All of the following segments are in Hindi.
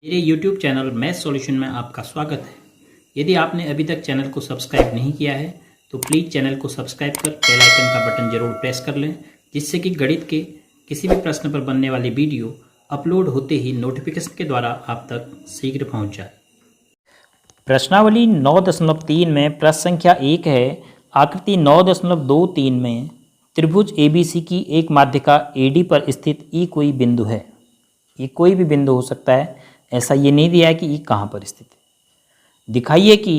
मेरे YouTube चैनल मैथ सॉल्यूशन में आपका स्वागत है। यदि आपने अभी तक चैनल को सब्सक्राइब नहीं किया है तो प्लीज़ चैनल को सब्सक्राइब कर बेल आइकन का बटन जरूर प्रेस कर लें, जिससे कि गणित के किसी भी प्रश्न पर बनने वाली वीडियो अपलोड होते ही नोटिफिकेशन के द्वारा आप तक शीघ्र पहुँच जाए। प्रश्नावली 9.3 में प्रश्न संख्या 1 है। आकृति 9.23 में त्रिभुज ABC की एक माध्यिका AD पर स्थित E कोई बिंदु है। ये कोई भी बिंदु हो सकता है, ऐसा ये नहीं दिया है कि E कहाँ पर स्थित है। दिखाइए कि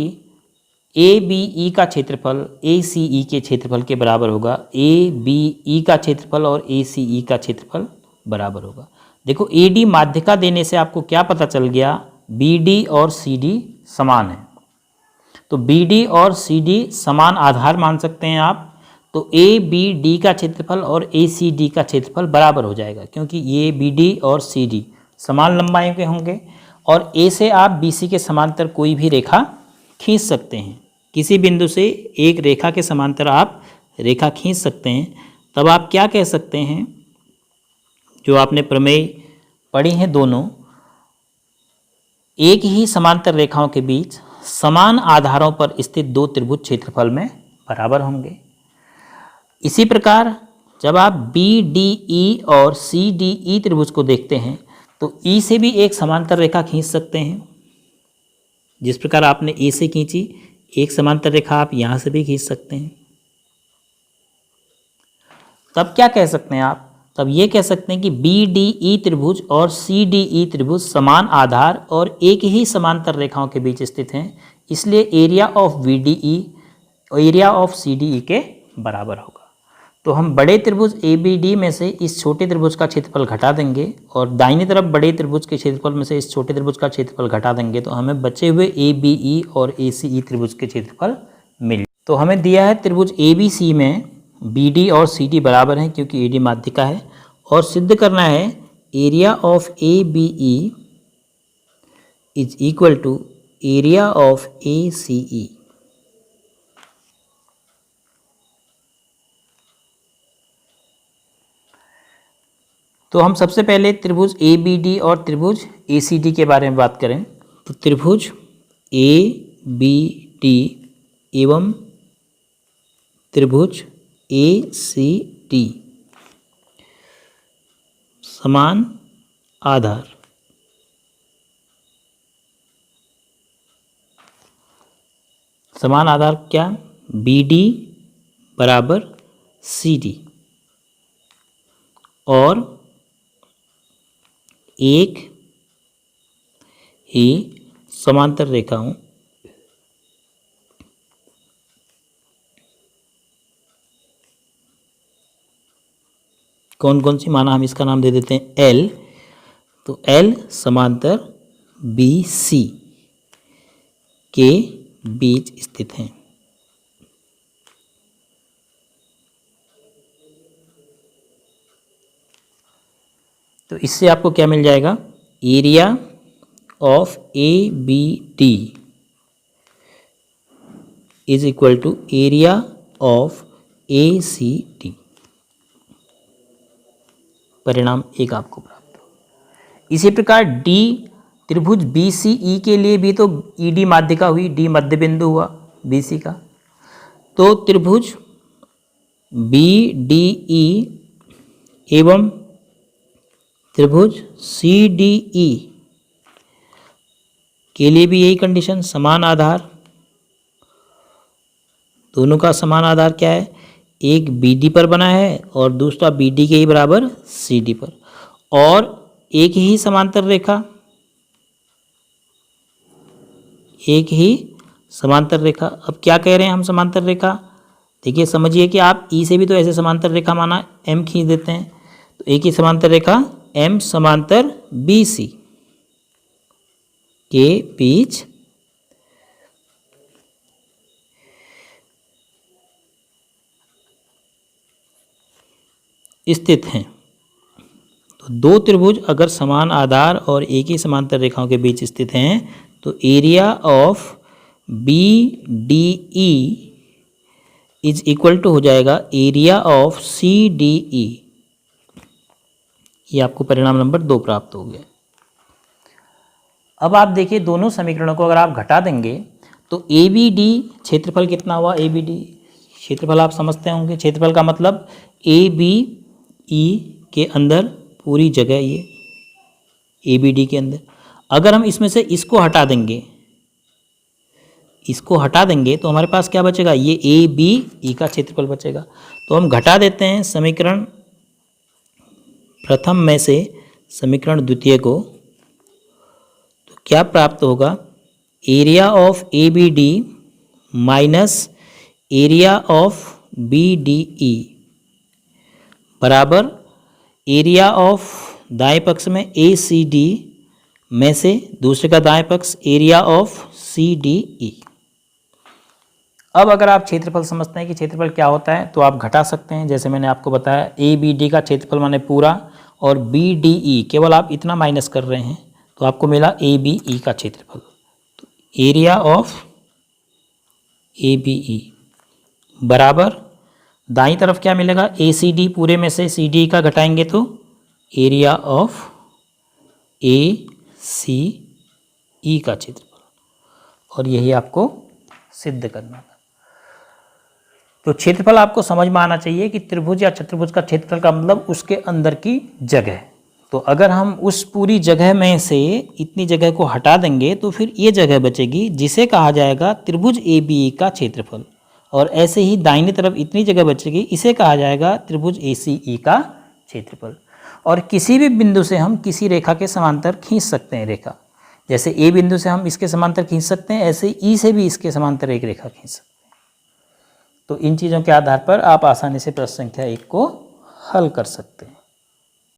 ABE का क्षेत्रफल ACE के क्षेत्रफल के बराबर होगा। ABE का क्षेत्रफल और ACE का क्षेत्रफल बराबर होगा। देखो AD माध्यिका देने से आपको क्या पता चल गया, BD और CD समान है। तो BD और CD समान आधार मान सकते हैं आप। तो ABD का क्षेत्रफल और ACD का क्षेत्रफल बराबर हो जाएगा, क्योंकि ये BD और CD समान लंबाई के होंगे। और A से आप BC के समांतर कोई भी रेखा खींच सकते हैं। किसी बिंदु से एक रेखा के समांतर आप रेखा खींच सकते हैं। तब आप क्या कह सकते हैं, जो आपने प्रमेय पढ़ी हैं दोनों, एक ही समांतर रेखाओं के बीच समान आधारों पर स्थित दो त्रिभुज क्षेत्रफल में बराबर होंगे। इसी प्रकार जब आप BDE और CDE त्रिभुज को देखते हैं तो E से भी एक समांतर रेखा खींच सकते हैं। जिस प्रकार आपने A से खींची, एक समांतर रेखा आप यहाँ से भी खींच सकते हैं। तब क्या कह सकते हैं आप, तब ये कह सकते हैं कि BDE त्रिभुज और CDE त्रिभुज समान आधार और एक ही समांतर रेखाओं के बीच स्थित हैं, इसलिए area of BDE area of CDE के बराबर होगा। तो हम बड़े त्रिभुज ABD में से इस छोटे त्रिभुज का क्षेत्रफल घटा देंगे और दाहिनी तरफ बड़े त्रिभुज के क्षेत्रफल में से इस छोटे त्रिभुज का क्षेत्रफल घटा देंगे, तो हमें बचे हुए ABE और ACE त्रिभुज के क्षेत्रफल मिले। तो हमें दिया है त्रिभुज ABC में BD और CD बराबर हैं, क्योंकि AD माध्यिका है, और सिद्ध करना है area of ABE is equal to area of ACE। तो हम सबसे पहले त्रिभुज ABD और त्रिभुज ACD के बारे में बात करें। तो त्रिभुज ABD एवं त्रिभुज ACD समान आधार। समान आधार क्या, BD बराबर CD और एक ही समांतर रेखाओं कौन कौन सी माना, हम इसका नाम दे देते हैं L। तो L समांतर BC के बीच स्थित हैं। तो इससे आपको क्या मिल जाएगा, area of ABD is equal to area of ACD। परिणाम एक आपको प्राप्त हो। इसी प्रकार D त्रिभुज BCE के लिए भी तो ED माध्यिका हुई, D मध्य बिंदु हुआ BC का। तो त्रिभुज BDE एवं त्रिभुज CDE के लिए भी यही कंडीशन, समान आधार। दोनों का समान आधार क्या है, एक BD पर बना है और दूसरा BD के ही बराबर CD पर, और एक ही समांतर रेखा, एक ही समांतर रेखा। अब क्या कह रहे हैं हम समांतर रेखा, देखिए समझिए कि आप E से भी तो ऐसे समांतर रेखा माना M खींच देते हैं। तो एक ही समांतर रेखा M समांतर BC के बीच स्थित हैं। तो दो त्रिभुज अगर समान आधार और एक ही समांतर रेखाओं के बीच स्थित हैं तो area of BDE is equal to हो जाएगा एरिया ऑफ CDE। ये आपको परिणाम नंबर 2 प्राप्त हो गया। अब आप देखिए दोनों समीकरणों को अगर आप घटा देंगे तो ए बी डी क्षेत्रफल कितना हुआ, ए बी डी क्षेत्रफल आप समझते होंगे, क्षेत्रफल का मतलब ए बी ई के अंदर पूरी जगह ये ए बी डी के अंदर। अगर हम इसमें से इसको हटा देंगे, इसको हटा देंगे तो हमारे पास क्या बचेगा, ये ए बी ई का क्षेत्रफल बचेगा। तो हम घटा देते हैं समीकरण प्रथम में से समीकरण द्वितीय को, तो क्या प्राप्त होगा, area of A B D minus area of B D E बराबर एरिया ऑफ दाएं पक्ष में ए सी डी में से दूसरे का दाएं पक्ष area of C D E. अब अगर आप क्षेत्रफल समझते हैं कि क्षेत्रफल क्या होता है तो आप घटा सकते हैं। जैसे मैंने आपको बताया ए बी डी का क्षेत्रफल माने पूरा और बी डी ई केवल आप इतना माइनस कर रहे हैं तो आपको मिला ए बी ई का क्षेत्रफल। तो area of A B E बराबर दाईं तरफ क्या मिलेगा, ए सी डी पूरे में से सी डी का घटाएंगे तो एरिया ऑफ ए सी ई का क्षेत्रफल, और यही आपको सिद्ध करना था। तो क्षेत्रफल आपको समझ में आना चाहिए कि त्रिभुज या चतुर्भुज का क्षेत्रफल का मतलब उसके अंदर की जगह। तो अगर हम उस पूरी जगह में से इतनी जगह को हटा देंगे तो फिर ये जगह बचेगी जिसे कहा जाएगा त्रिभुज ए बी ई का क्षेत्रफल, और ऐसे ही दाहिनी तरफ इतनी जगह बचेगी, इसे कहा जाएगा त्रिभुज ए सी ई का क्षेत्रफल। और किसी भी बिंदु से हम किसी रेखा के समांतर खींच सकते हैं रेखा, जैसे ए बिंदु से हम इसके समांतर खींच सकते हैं, ऐसे ई से भी इसके समांतर एक रेखा खींच सकते हैं। तो इन चीज़ों के आधार पर आप आसानी से प्रश्न संख्या 1 को हल कर सकते हैं।